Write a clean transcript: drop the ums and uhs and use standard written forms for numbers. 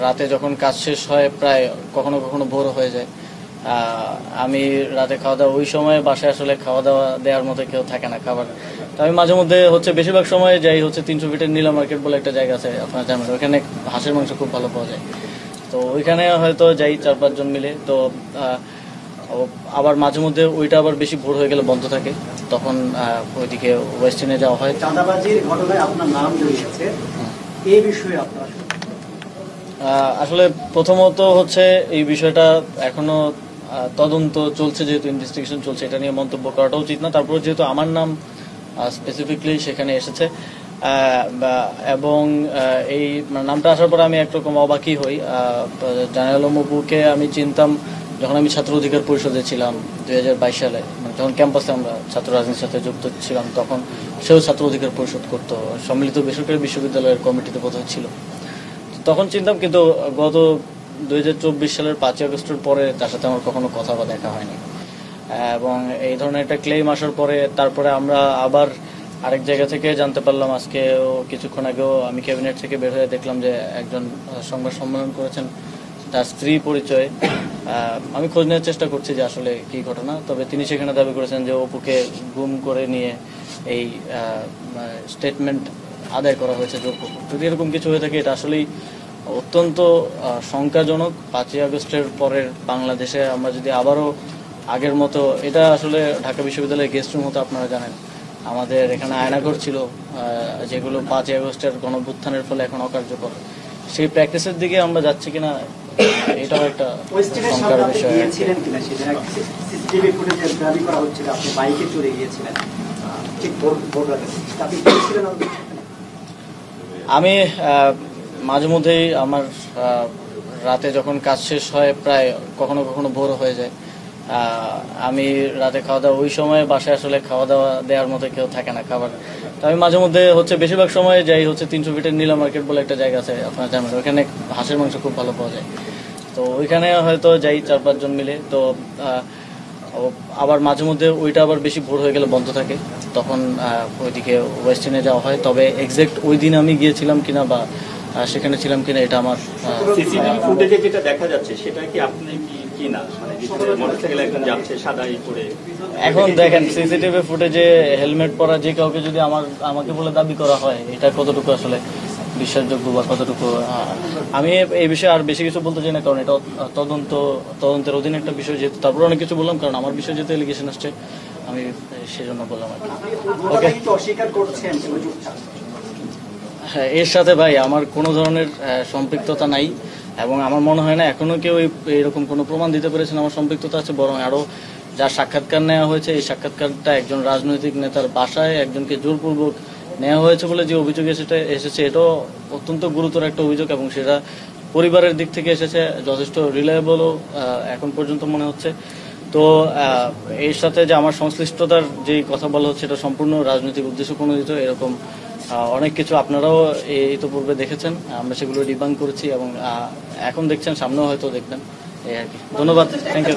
রাতে যখন কাজ শেষ হয় প্রায় কখনো কখনো ভোর হয়ে যায়। আমি রাতে খাওয়া দাওয়া ওই সময় বাসায় আসলে খাওয়া দাওয়া দেওয়ার মতো কেউ থাকে না খাবার। তো আমি মাঝে মধ্যে বেশিরভাগ সময় যাই 300 ফিটের নীলা মার্কেট বলে একটা জায়গা আছে আপনার জানেন, ওইখানে হাঁসের মাংস খুব ভালো পাওয়া যায়। তো ওইখানে হয়তো যাই 4-5 জন মিলে। তো আবার মাঝে মধ্যে ওইটা আবার বেশি ভোর হয়ে গেলে বন্ধ থাকে, তখন ওইদিকে ওয়েস্টার্নে যাওয়া হয়। চাঁদাবাজির ঘটনায় আপনার নাম জড়িয়েছে, এই বিষয়ে আপনার আসলে প্রথমত এই বিষয়টা এখনো তদন্ত চলছে, যেহেতু ইনভেস্টিগেশন চলছে, এটা নিয়ে মন্তব্য করাটা উচিত না। তারপর যেহেতু আমার নাম স্পেসিফিকলি সেখানে এসেছে এবং এই নামটা আসার পর আমি একরকম অবাকই হই। জানাল আলম অপুকে আমি চিনতাম যখন আমি ছাত্র অধিকার পরিষদে ছিলাম 2022 সালে, যখন ক্যাম্পাসে আমরা ছাত্র রাজনীতির সাথে যুক্ত ছিলাম, তখন সেও ছাত্র অধিকার পরিষদ করতো, সম্মিলিত বেসরকারি বিশ্ববিদ্যালয়ের কমিটিতে বোধহয় ছিল, তখন চিনতাম। কিন্তু গত 2024 সালের 5ই আগস্টের পরে তার সাথে আমার কখনো কথা বা দেখা হয়নি। এবং এই ধরনের একটা ক্লেম আসার পরে তারপরে আমরা আবার আরেক জায়গা থেকে জানতে পারলাম, আজকেও কিছুক্ষণ আগেও আমি ক্যাবিনেট থেকে বের হয়ে দেখলাম যে একজন সংবাদ সম্মেলন করেছেন, তার স্ত্রী পরিচয়ে। আমি খোঁজ নেওয়ার চেষ্টা করছি যে আসলে কি ঘটনা। তবে তিনি সেখানে দাবি করেছেন যে অপুকে গুম করে নিয়ে এই স্টেটমেন্ট আদায় করা হয়েছে জোরপূর্বক। যদি এরকম কিছু হয়ে থাকে, এটা আসলেই অত্যন্ত শঙ্কাজনক। 5ই আগস্টের পরের বাংলাদেশে আমরা যদি আবারও আগের মতো, এটা আসলে ঢাকা বিশ্ববিদ্যালয়ের গেস্ট রুম হতো, আপনারা জানেন, আমাদের এখানে আয়নাঘর ছিল যেগুলো 5ই আগস্টের গণঅভ্যুত্থানের ফলে এখন অকার্যকর। সেই প্র্যাকটিসের দিকে আমরা যাচ্ছি কিনা, এটাও একটা শঙ্কার বিষয়। আমি মাঝে মধ্যেই আমার রাতে যখন কাজ শেষ হয় প্রায় কখনো কখনো ভোর হয়ে যায়। আমি রাতে খাওয়া দাওয়া ওই সময় বাসায় আসলে খাওয়া দাওয়া দেওয়ার মতো কেউ থাকে না খাবার। তো আমি মাঝে মধ্যে বেশিরভাগ সময় যাই 300 ফিটের নীলা মার্কেট বলে একটা জায়গা আছে আপনার জানেন, ওইখানে হাঁসের মাংস খুব ভালো পাওয়া যায়। তো ওইখানে হয়তো যাই 4-5 জন মিলে। তো আবার মাঝে মধ্যে ওইটা আবার বেশি ভোর হয়ে গেলে বন্ধ থাকে, তখন ওইদিকে ওয়েস্টার্নে যাওয়া হয়। তবে এক্সাক্ট ওই দিন আমি গিয়েছিলাম কিনা বা সেখানে ছিলাম কিনা, এটা আমার সিসিটিভি ফুটেজে যেটা দেখা যাচ্ছে সেটা কি আপনি কি না, মানে মোটরসাইকেলে একজন যাচ্ছে সাদাই পরে। এখন দেখেন সিসিটিভি ফুটেজে হেলমেট পরা যে কাউকে যদি আমাকে বলে দাবি করা হয়, এটা কতটুকু আসলে বিশ্বাসযোগ্য বা কতটুকু, আমি এই বিষয়ে আর বেশি কিছু বলতে চাই না, কারণ এটা তদন্তের অধীনে একটা বিষয়, যেহেতু তারপর অনেক কিছু বললাম, কারণ আমার বিষয়ে যেহেতু এলিগেশন আসছে আমি সেজন্য বললাম আর কি। ওকে, হ্যাঁ, এর সাথে ভাই আমার কোনো ধরনের সম্পৃক্ততা নাই, এবং আমার মনে হয় না এখনো কেউ এরকম কোনো প্রমাণ দিতে পেরেছেন আমার সম্পৃক্ততা আছে। বরং আরো যার সাক্ষাৎকার নেওয়া হয়েছে, এই সাক্ষাৎকারটা একজন রাজনৈতিক নেতার বাসায় একজনকে জোরপূর্বক নেওয়া হয়েছে বলে যে অভিযোগ এসেছে, এটাও অত্যন্ত গুরুতর একটা অভিযোগ, এবং সেটা পরিবারের দিক থেকে এসেছে, যথেষ্ট রিলায়েবলও এখন পর্যন্ত মনে হচ্ছে। তো এর সাথে যে আমার সংশ্লিষ্টতার যে কথা বলা হচ্ছে, এটা সম্পূর্ণ রাজনৈতিক উদ্দেশ্য প্রণোদিত। এরকম অনেক কিছু আপনারাও ইতিপূর্বে দেখেছেন, আমরা সেগুলো ডিবাঙ্ক করেছি, এবং এখন দেখছেন, সামনেও হয়তো দেখবেন, এই আর কি। ধন্যবাদ, থ্যাংক ইউ।